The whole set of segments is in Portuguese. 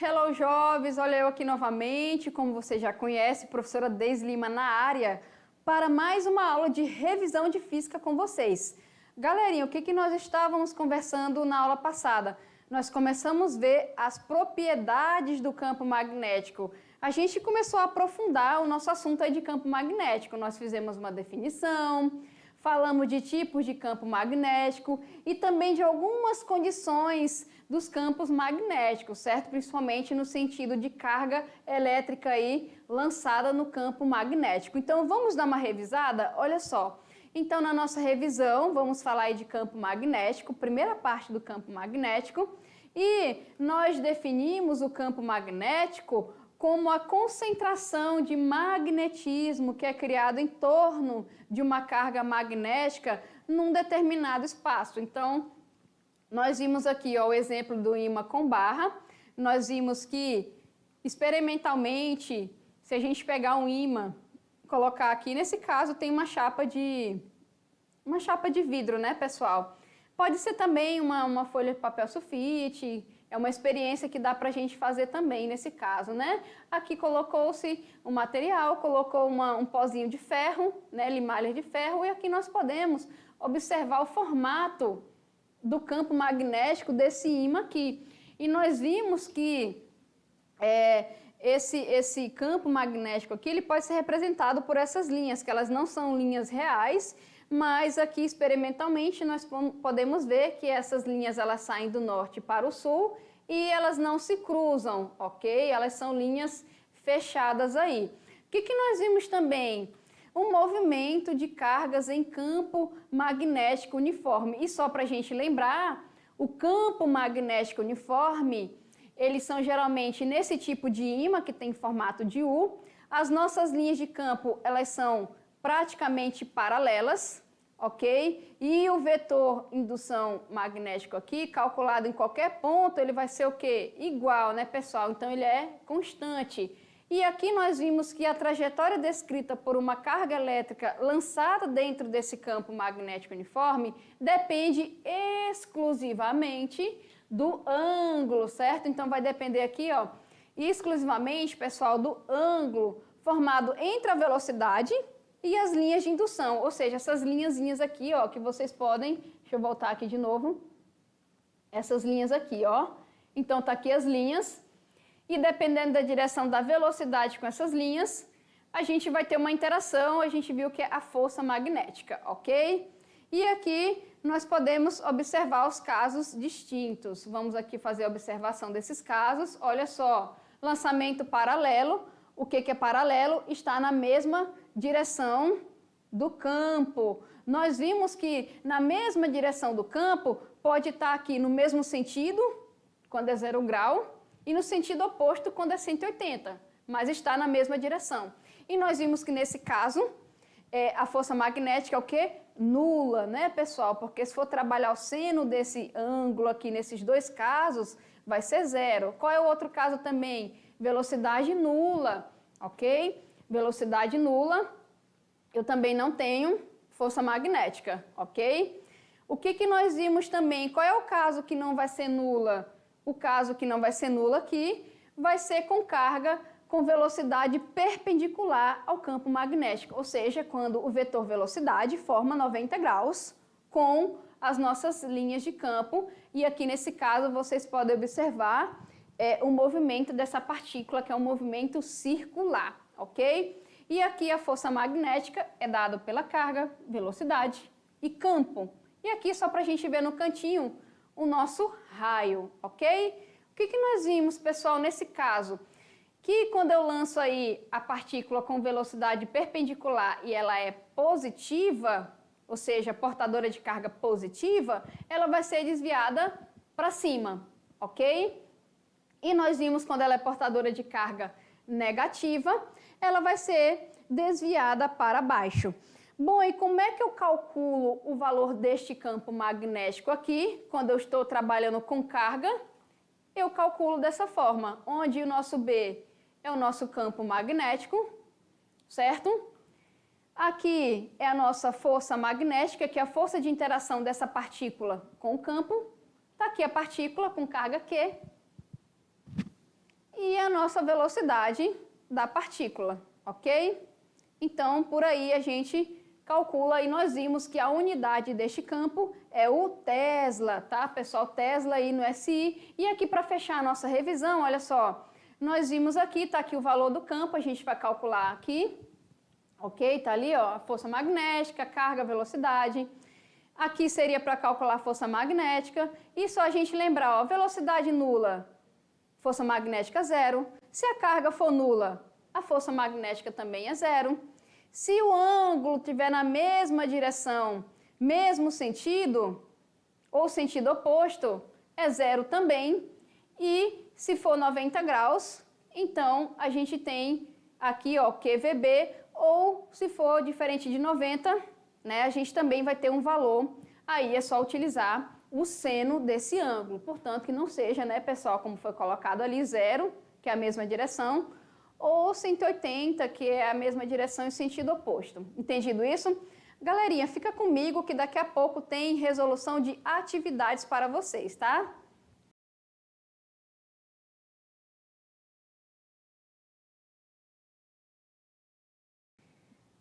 Hello, jovens! Olha eu aqui novamente, como você já conhece, professora Deise Lima na área, para mais uma aula de revisão de física com vocês. Galerinha, o que nós estávamos conversando na aula passada? Nós começamos a ver as propriedades do campo magnético. A gente começou a aprofundar o nosso assunto aí de campo magnético. Nós fizemos uma definição, falamos de tipos de campo magnético e também de algumas condições dos campos magnéticos, certo? Principalmente no sentido de carga elétrica aí lançada no campo magnético. Então vamos dar uma revisada? Olha só. Então na nossa revisão vamos falar aí de campo magnético, primeira parte do campo magnético, e nós definimos o campo magnético como a concentração de magnetismo que é criado em torno de uma carga magnética num determinado espaço. Então, nós vimos aqui ó, o exemplo do ímã com barra, nós vimos que experimentalmente, se a gente pegar um ímã, colocar aqui, nesse caso tem uma chapa de vidro, né, pessoal? Pode ser também uma folha de papel sulfite. É uma experiência que dá para a gente fazer também nesse caso, né? Aqui colocou-se um material, colocou um pozinho de ferro, né, limalha de ferro, e aqui nós podemos observar o formato do campo magnético desse ímã aqui. E nós vimos que esse campo magnético aqui, ele pode ser representado por essas linhas, que elas não são linhas reais, mas aqui experimentalmente nós podemos ver que essas linhas elas saem do norte para o sul e elas não se cruzam, ok? Elas são linhas fechadas aí. O que nós vimos também? Um movimento de cargas em campo magnético uniforme. E só para a gente lembrar, o campo magnético uniforme, eles são geralmente nesse tipo de ímã que tem formato de U. As nossas linhas de campo, elas são praticamente paralelas, ok? E o vetor indução magnético aqui, calculado em qualquer ponto, ele vai ser o quê? Igual, né, pessoal? Então ele é constante. E aqui nós vimos que a trajetória descrita por uma carga elétrica lançada dentro desse campo magnético uniforme depende exclusivamente do ângulo, certo? Então vai depender aqui, ó, exclusivamente, pessoal, do ângulo formado entre a velocidade e as linhas de indução, ou seja, essas linhazinhas aqui, ó, que vocês podem, deixa eu voltar aqui de novo, essas linhas aqui, ó, então tá aqui as linhas, e dependendo da direção da velocidade com essas linhas, a gente vai ter uma interação, a gente viu que é a força magnética, ok? E aqui nós podemos observar os casos distintos, vamos aqui fazer a observação desses casos, olha só, lançamento paralelo. O que é paralelo? Está na mesma direção do campo. Nós vimos que na mesma direção do campo pode estar aqui no mesmo sentido, quando é 0 grau, e no sentido oposto, quando é 180, mas está na mesma direção. E nós vimos que nesse caso, a força magnética é o quê? Nula, né, pessoal? Porque se for trabalhar o seno desse ângulo aqui, nesses dois casos, vai ser 0. Qual é o outro caso também? Velocidade nula, ok? Velocidade nula, eu também não tenho força magnética, ok? O que nós vimos também? Qual é o caso que não vai ser nula? O caso que não vai ser nula aqui vai ser com carga com velocidade perpendicular ao campo magnético, ou seja, quando o vetor velocidade forma 90 graus com as nossas linhas de campo, e aqui nesse caso vocês podem observar o movimento dessa partícula, que é um movimento circular, ok? E aqui a força magnética é dada pela carga, velocidade e campo. E aqui, só para a gente ver no cantinho, o nosso raio, ok? O que nós vimos, pessoal, nesse caso? Que quando eu lanço aí a partícula com velocidade perpendicular e ela é positiva, ou seja, portadora de carga positiva, ela vai ser desviada para cima, ok? E nós vimos quando ela é portadora de carga negativa, ela vai ser desviada para baixo. Bom, e como é que eu calculo o valor deste campo magnético aqui, quando eu estou trabalhando com carga? Eu calculo dessa forma, onde o nosso B é o nosso campo magnético, certo? Aqui é a nossa força magnética, que é a força de interação dessa partícula com o campo. Está aqui a partícula com carga Q. e a nossa velocidade da partícula, ok? Então, por aí a gente calcula e nós vimos que a unidade deste campo é o Tesla, tá, pessoal? Tesla aí no SI. E aqui para fechar a nossa revisão, olha só, nós vimos aqui, tá aqui o valor do campo, a gente vai calcular aqui, ok? Tá ali, ó, a força magnética, carga, velocidade. Aqui seria para calcular a força magnética. E só a gente lembrar, ó, velocidade nula, força magnética zero. Se a carga for nula, a força magnética também é zero. Se o ângulo estiver na mesma direção, mesmo sentido, ou sentido oposto, é zero também. E se for 90 graus, então a gente tem aqui, ó, QVB, ou se for diferente de 90, né, a gente também vai ter um valor. Aí é só utilizar o seno desse ângulo. Portanto, que não seja, né, pessoal, como foi colocado ali, zero, que é a mesma direção, ou 180, que é a mesma direção em sentido oposto. Entendido isso? Galerinha, fica comigo que daqui a pouco tem resolução de atividades para vocês, tá?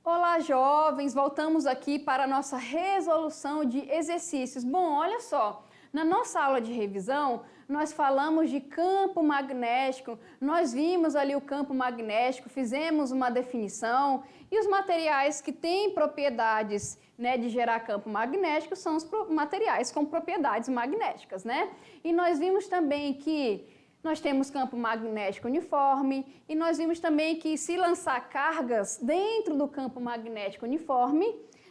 Olá, jovens! Voltamos aqui para a nossa resolução de exercícios. Bom, olha só, na nossa aula de revisão, nós falamos de campo magnético, nós vimos ali o campo magnético, fizemos uma definição, e os materiais que têm propriedades, né, de gerar campo magnético são os materiais com propriedades magnéticas, né? E nós vimos também que nós temos campo magnético uniforme, e nós vimos também que se lançar cargas dentro do campo magnético uniforme,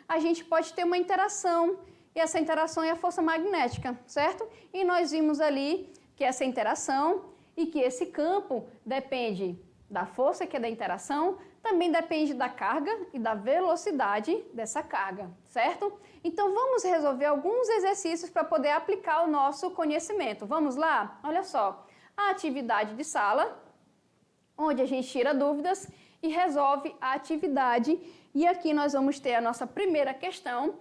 a gente pode ter uma interação, e essa interação é a força magnética, certo? E nós vimos ali que essa interação e que esse campo depende da força, que é da interação, também depende da carga e da velocidade dessa carga, certo? Então vamos resolver alguns exercícios para poder aplicar o nosso conhecimento. Vamos lá? Olha só. A atividade de sala, onde a gente tira dúvidas e resolve a atividade. E aqui nós vamos ter a nossa primeira questão.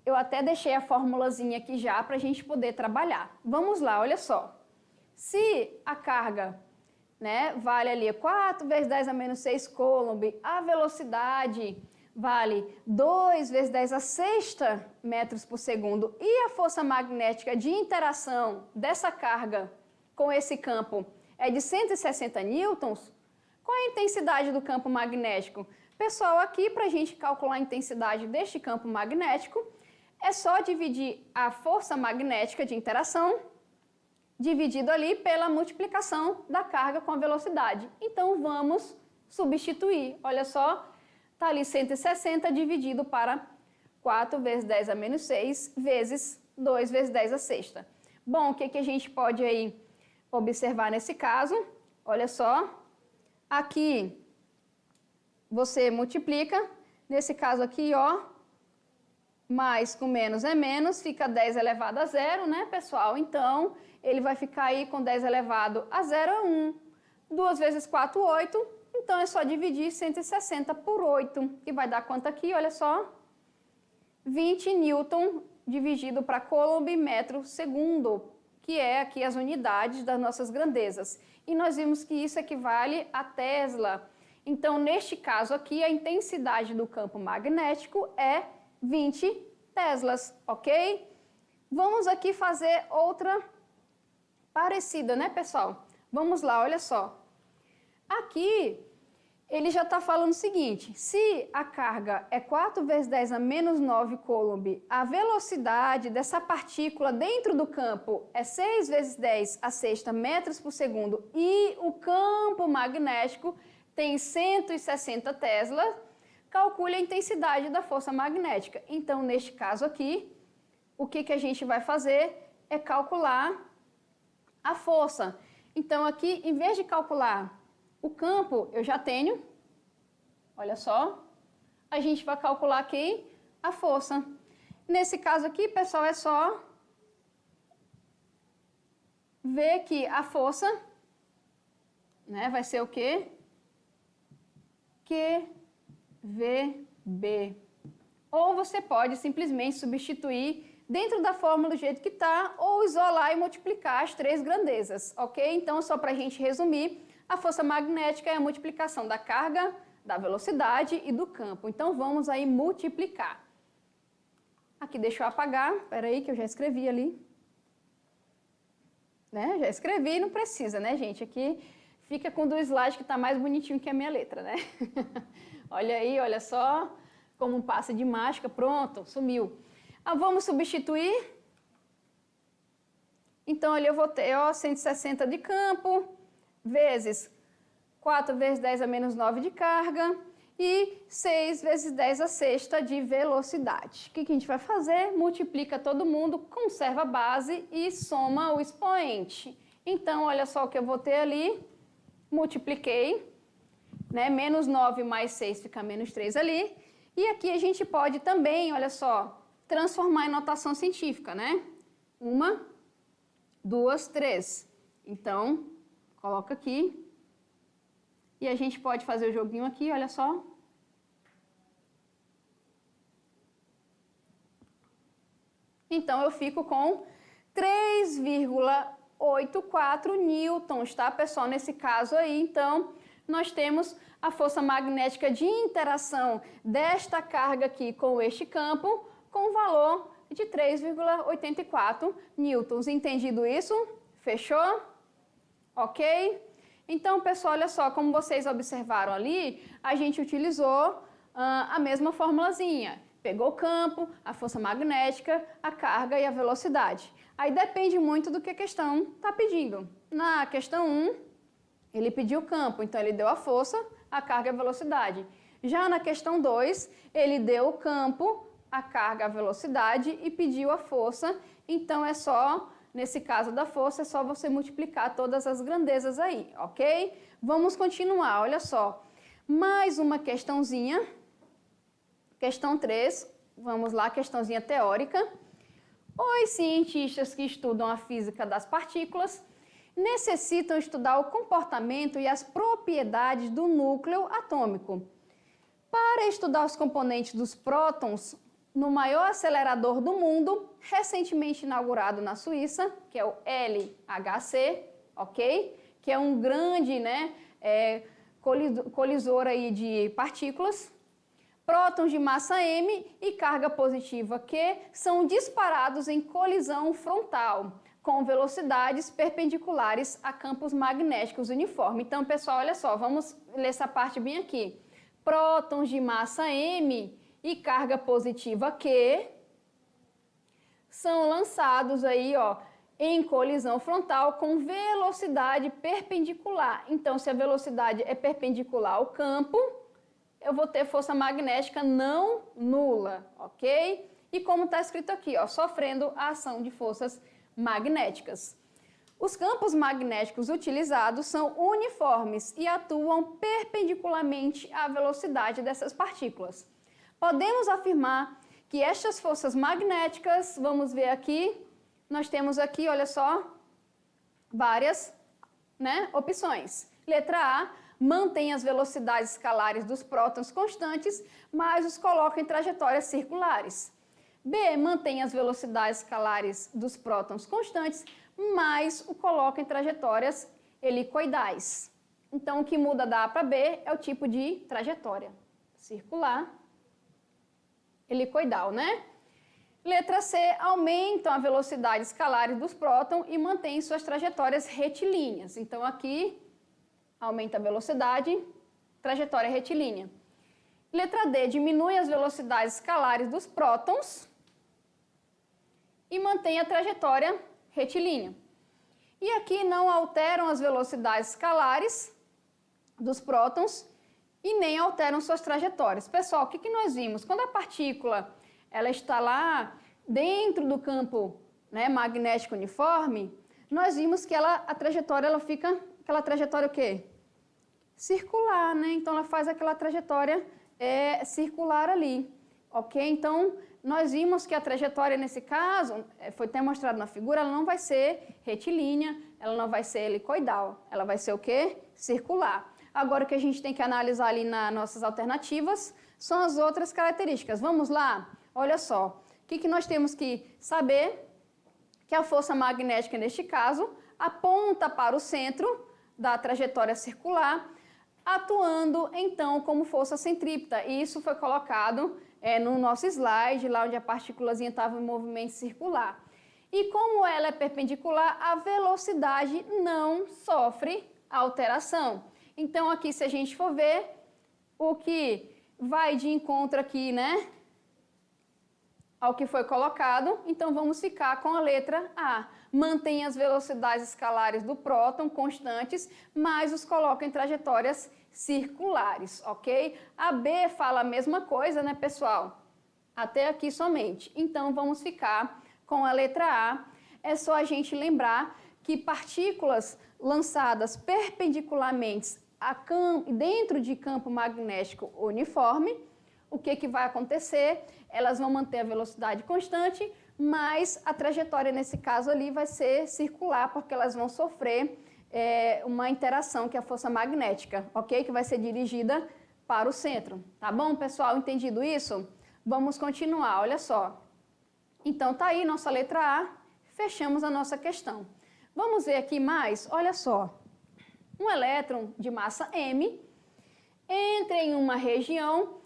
Eu até deixei a formulazinha aqui já para a gente poder trabalhar. Vamos lá, olha só. Se a carga, né, vale ali 4 vezes 10 a menos 6 coulomb, a velocidade vale 2 vezes 10 a sexta metros por segundo e a força magnética de interação dessa carga com esse campo é de 160 newtons, qual é a intensidade do campo magnético? Pessoal, aqui para a gente calcular a intensidade deste campo magnético, é só dividir a força magnética de interação, dividido ali pela multiplicação da carga com a velocidade. Então, vamos substituir. Olha só, está ali 160 dividido para 4 vezes 10 a menos 6 vezes 2 vezes 10 a sexta. Bom, o que a gente pode aí observar nesse caso? Olha só, aqui você multiplica, nesse caso aqui, ó, mais com menos é menos, fica 10 elevado a zero, né, pessoal? Então, ele vai ficar aí com 10 elevado a zero é 1. 2 vezes 4, 8. Então, é só dividir 160 por 8. E vai dar quanto aqui? Olha só. 20 newton dividido para coulomb metro segundo, que é aqui as unidades das nossas grandezas. E nós vimos que isso equivale a Tesla. Então, neste caso aqui, a intensidade do campo magnético é 20 teslas, ok? Vamos aqui fazer outra parecida, né, pessoal? Vamos lá, olha só. Aqui, ele já está falando o seguinte, se a carga é 4 vezes 10 a menos 9 coulomb, a velocidade dessa partícula dentro do campo é 6 vezes 10 a sexta metros por segundo e o campo magnético tem 160 Tesla, calcule a intensidade da força magnética. Então, neste caso aqui, o que a gente vai fazer é calcular a força. Então, aqui, em vez de calcular o campo, eu já tenho, olha só, a gente vai calcular aqui a força. Nesse caso aqui, pessoal, é só ver que a força, né, vai ser o quê? QVB. Ou você pode simplesmente substituir dentro da fórmula do jeito que está, ou isolar e multiplicar as três grandezas, ok? Então, só para a gente resumir, A força magnética é a multiplicação da carga, da velocidade e do campo. Então, vamos aí multiplicar. Aqui, deixa eu apagar. Espera aí que eu já escrevi ali. Né? Já escrevi, não precisa, né, gente? Aqui fica com do slide que está mais bonitinho que a minha letra, né? Olha aí, olha só, como um passe de mágica. Pronto, sumiu. Vamos substituir. Então, ali eu vou ter, 160 de campo, vezes 4 vezes 10 a menos 9 de carga e 6 vezes 10 a sexta de velocidade. O que a gente vai fazer? Multiplica todo mundo, conserva a base e soma o expoente. Então, olha só o que eu vou ter ali, multipliquei, né? Menos 9 mais 6 fica menos 3 ali. E aqui a gente pode também, olha só, transformar em notação científica, né? 1, 2, 3. Então, coloca aqui. E a gente pode fazer o joguinho aqui, olha só. Então, eu fico com 3,84 newtons, tá, pessoal? Nesse caso aí, então, nós temos a força magnética de interação desta carga aqui com este campo, com o valor de 3,84 newtons. Entendido isso? Fechou? Ok? Então, pessoal, olha só, como vocês observaram ali, a gente utilizou a mesma formulazinha. Pegou o campo, a força magnética, a carga e a velocidade. Aí depende muito do que a questão está pedindo. Na questão 1, ele pediu o campo, então ele deu a força, a carga e a velocidade. Já na questão 2, ele deu o campo, a carga, a velocidade e pediu a força. Então é só, nesse caso da força, é só você multiplicar todas as grandezas aí, ok? Vamos continuar, olha só. Mais uma questãozinha. Questão 3, vamos lá, questãozinha teórica. Os cientistas que estudam a física das partículas necessitam estudar o comportamento e as propriedades do núcleo atômico. Para estudar os componentes dos prótons no maior acelerador do mundo, recentemente inaugurado na Suíça, que é o LHC, ok? Que é um grande, né, colisor aí de partículas. Prótons de massa M e carga positiva Q são disparados em colisão frontal, com velocidades perpendiculares a campos magnéticos uniformes. Então, pessoal, olha só, vamos ler essa parte bem aqui. Prótons de massa M e carga positiva Q são lançados aí, ó, em colisão frontal com velocidade perpendicular. Então, se a velocidade é perpendicular ao campo, eu vou ter força magnética não nula, ok? E como está escrito aqui, ó, sofrendo a ação de forças magnéticas. Os campos magnéticos utilizados são uniformes e atuam perpendicularmente à velocidade dessas partículas. Podemos afirmar que estas forças magnéticas, vamos ver aqui, nós temos aqui, olha só, várias, né, opções. Letra A, mantém as velocidades escalares dos prótons constantes, mas os coloca em trajetórias circulares. B, mantém as velocidades escalares dos prótons constantes, mas o coloca em trajetórias helicoidais. Então, o que muda da A para B é o tipo de trajetória. Circular, helicoidal, né? Letra C, aumentam a velocidade escalares dos prótons e mantém suas trajetórias retilíneas. Então, aqui, aumenta a velocidade, trajetória retilínea. Letra D, diminui as velocidades escalares dos prótons e mantém a trajetória retilínea. E aqui não alteram as velocidades escalares dos prótons e nem alteram suas trajetórias. Pessoal, o que nós vimos? Quando a partícula ela está lá dentro do campo, né, magnético uniforme, nós vimos que a trajetória ela fica, aquela trajetória o quê? Circular, né? Então ela faz aquela trajetória circular ali, ok? Então nós vimos que a trajetória nesse caso, foi até mostrado na figura, ela não vai ser retilínea, ela não vai ser helicoidal, ela vai ser o quê? Circular. Agora o que a gente tem que analisar ali nas nossas alternativas são as outras características. Vamos lá? Olha só, o que nós temos que saber? Que a força magnética, neste caso, aponta para o centro, da trajetória circular, atuando então como força centrípeta. E isso foi colocado no nosso slide, lá onde a partículazinha estava em movimento circular. E como ela é perpendicular, a velocidade não sofre alteração. Então aqui, se a gente for ver, o que vai de encontro aqui, né, ao que foi colocado, então vamos ficar com a letra A. Mantém as velocidades escalares do próton constantes, mas os coloca em trajetórias circulares, ok? A B fala a mesma coisa, né, pessoal? Até aqui somente. Então vamos ficar com a letra A. É só a gente lembrar que partículas lançadas perpendicularmente dentro de campo magnético uniforme, o que vai acontecer? Elas vão manter a velocidade constante, mas a trajetória nesse caso ali vai ser circular, porque elas vão sofrer uma interação, que é a força magnética, ok? Que vai ser dirigida para o centro. Tá bom, pessoal? Entendido isso? Vamos continuar, olha só. Então, tá aí nossa letra A, fechamos a nossa questão. Vamos ver aqui mais, olha só. Um elétron de massa M entra em uma região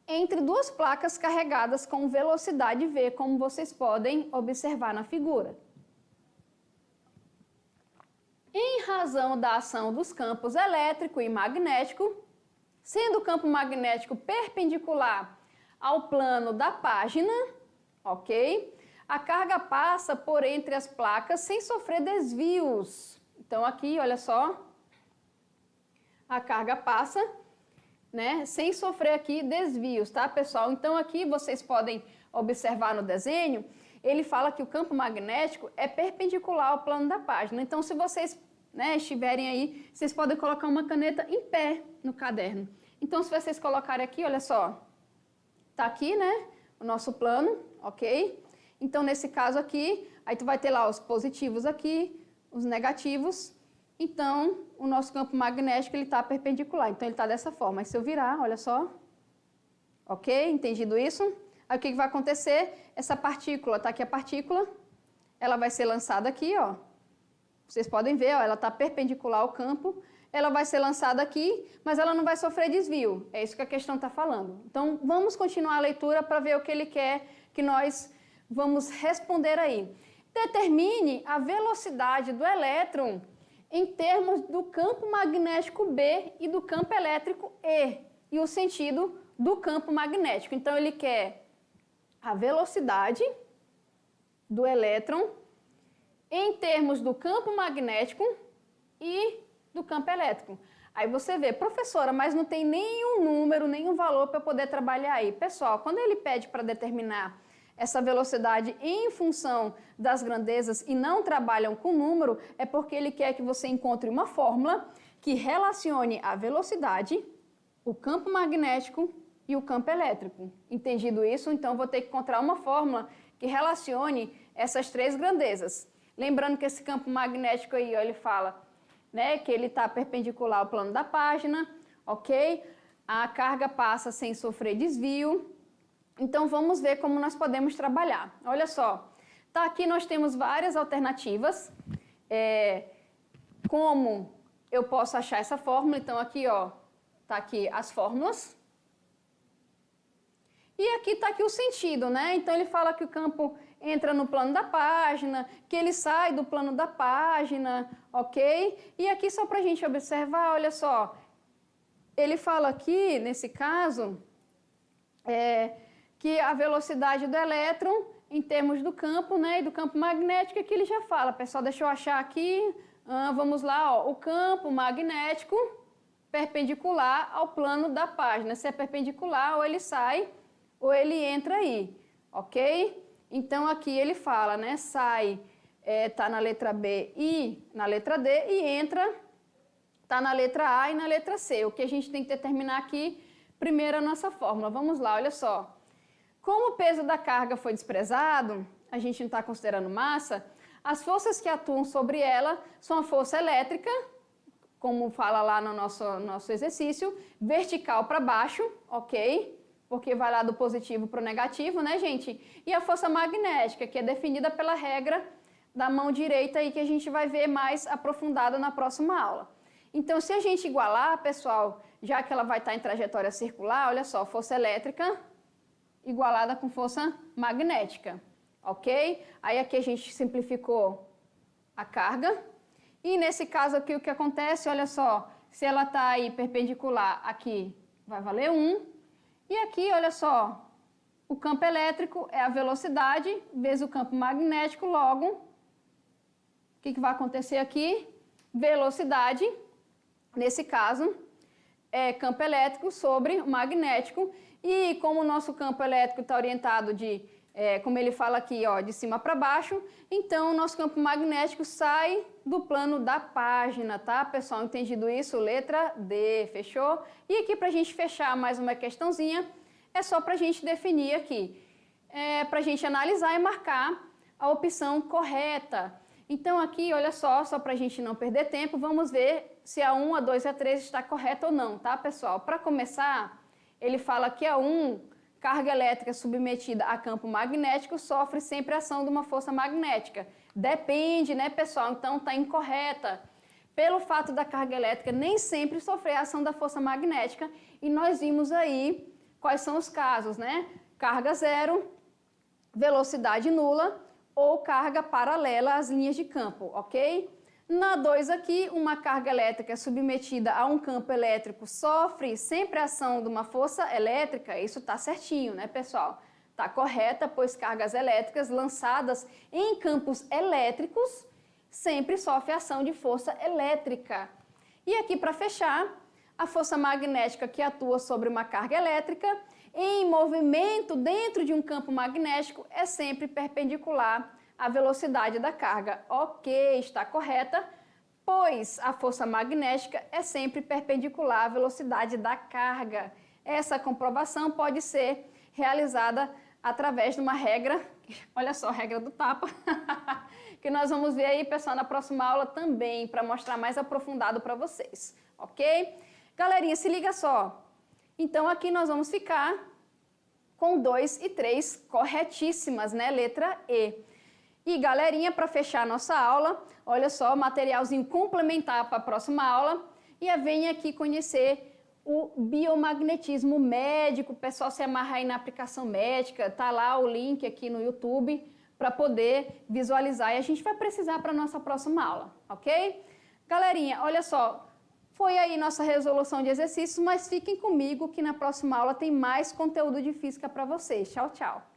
entre duas placas carregadas com velocidade v, como vocês podem observar na figura. Em razão da ação dos campos elétrico e magnético, sendo o campo magnético perpendicular ao plano da página, ok? A carga passa por entre as placas sem sofrer desvios. Então aqui, olha só, a carga passa, né, sem sofrer aqui desvios, tá, pessoal? Então aqui vocês podem observar no desenho, ele fala que o campo magnético é perpendicular ao plano da página. Então, se vocês, né, estiverem aí, vocês podem colocar uma caneta em pé no caderno. Então, se vocês colocarem aqui, olha só, tá aqui, né, o nosso plano, ok? Então, nesse caso aqui, aí tu vai ter lá os positivos aqui, os negativos. Então, o nosso campo magnético, ele está perpendicular. Então, ele está dessa forma. Aí, se eu virar, olha só. Ok? Entendido isso? Aí, o que vai acontecer? Essa partícula, tá aqui a partícula, ela vai ser lançada aqui, ó. Vocês podem ver, ó, ela está perpendicular ao campo. Ela vai ser lançada aqui, mas ela não vai sofrer desvio. É isso que a questão está falando. Então, vamos continuar a leitura para ver o que ele quer que nós vamos responder aí. Determine a velocidade do elétron em termos do campo magnético B e do campo elétrico E o sentido do campo magnético. Então, ele quer a velocidade do elétron em termos do campo magnético e do campo elétrico. Aí você vê, professora, mas não tem nenhum número, nenhum valor para poder trabalhar aí. Pessoal, quando ele pede para determinar essa velocidade em função das grandezas e não trabalham com número, é porque ele quer que você encontre uma fórmula que relacione a velocidade, o campo magnético e o campo elétrico. Entendido isso? Então, vou ter que encontrar uma fórmula que relacione essas três grandezas. Lembrando que esse campo magnético aí, ó, ele fala, né, que ele está perpendicular ao plano da página, ok? A carga passa sem sofrer desvio. Então, vamos ver como nós podemos trabalhar. Olha só, tá, aqui nós temos várias alternativas. Como eu posso achar essa fórmula? Então, aqui, ó, tá aqui as fórmulas. E aqui tá aqui o sentido, né? Então, ele fala que o campo entra no plano da página, que ele sai do plano da página, ok? E aqui, só para a gente observar, olha só, ele fala aqui, nesse caso, que a velocidade do elétron, em termos do campo, né, e do campo magnético, aqui ele já fala. Pessoal, deixa eu achar aqui, vamos lá, ó, o campo magnético perpendicular ao plano da página. Se é perpendicular, ou ele sai, ou ele entra aí, ok? Então, aqui ele fala, né, sai, tá na letra B e na letra D, e entra, tá na letra A e na letra C. O que a gente tem que determinar aqui, primeiro, a nossa fórmula. Vamos lá, olha só. Como o peso da carga foi desprezado, a gente não está considerando massa, as forças que atuam sobre ela são a força elétrica, como fala lá no nosso exercício, vertical para baixo, ok? Porque vai lá do positivo para o negativo, né, gente? E a força magnética, que é definida pela regra da mão direita aí, que a gente vai ver mais aprofundada na próxima aula. Então, se a gente igualar, pessoal, já que ela vai estar em trajetória circular, olha só, força elétrica igualada com força magnética, ok? Aí aqui a gente simplificou a carga. E nesse caso aqui, o que acontece, olha só, se ela está aí perpendicular aqui, vai valer 1. E aqui, olha só, o campo elétrico é a velocidade vezes o campo magnético, logo, o que vai acontecer aqui? Velocidade, nesse caso, é campo elétrico sobre o magnético. E como o nosso campo elétrico está orientado como ele fala aqui, ó, de cima para baixo, então o nosso campo magnético sai do plano da página, tá, pessoal? Entendido isso? Letra D, fechou? E aqui para a gente fechar mais uma questãozinha, é só para a gente definir aqui, para a gente analisar e marcar a opção correta. Então aqui, olha só para a gente não perder tempo, vamos ver se a 1, a 2 e a 3 está correta ou não, tá, pessoal? Para começar, ele fala que a 1, carga elétrica submetida a campo magnético, sofre sempre a ação de uma força magnética. Depende, né, pessoal? Então está incorreta. Pelo fato da carga elétrica nem sempre sofrer a ação da força magnética, e nós vimos aí quais são os casos, né? Carga zero, velocidade nula ou carga paralela às linhas de campo, ok? Na 2 aqui, uma carga elétrica submetida a um campo elétrico sofre sempre a ação de uma força elétrica, isso está certinho, né, pessoal? Está correta, pois cargas elétricas lançadas em campos elétricos sempre sofrem ação de força elétrica. E aqui, para fechar, a força magnética que atua sobre uma carga elétrica em movimento dentro de um campo magnético é sempre perpendicular à velocidade da carga. Ok, está correta, pois a força magnética é sempre perpendicular à velocidade da carga. Essa comprovação pode ser realizada através de uma regra, olha só, a regra do tapa, que nós vamos ver aí, pessoal, na próxima aula também, para mostrar mais aprofundado para vocês, ok? Galerinha, se liga só. Então, aqui nós vamos ficar com 2 e 3 corretíssimas, né? Letra E. E, galerinha, para fechar nossa aula, olha só, materialzinho complementar para a próxima aula. E venha aqui conhecer o biomagnetismo médico. O pessoal se amarra aí na aplicação médica, tá lá o link aqui no YouTube para poder visualizar. E a gente vai precisar para a nossa próxima aula, ok? Galerinha, olha só, foi aí nossa resolução de exercícios, mas fiquem comigo que na próxima aula tem mais conteúdo de física para vocês. Tchau, tchau!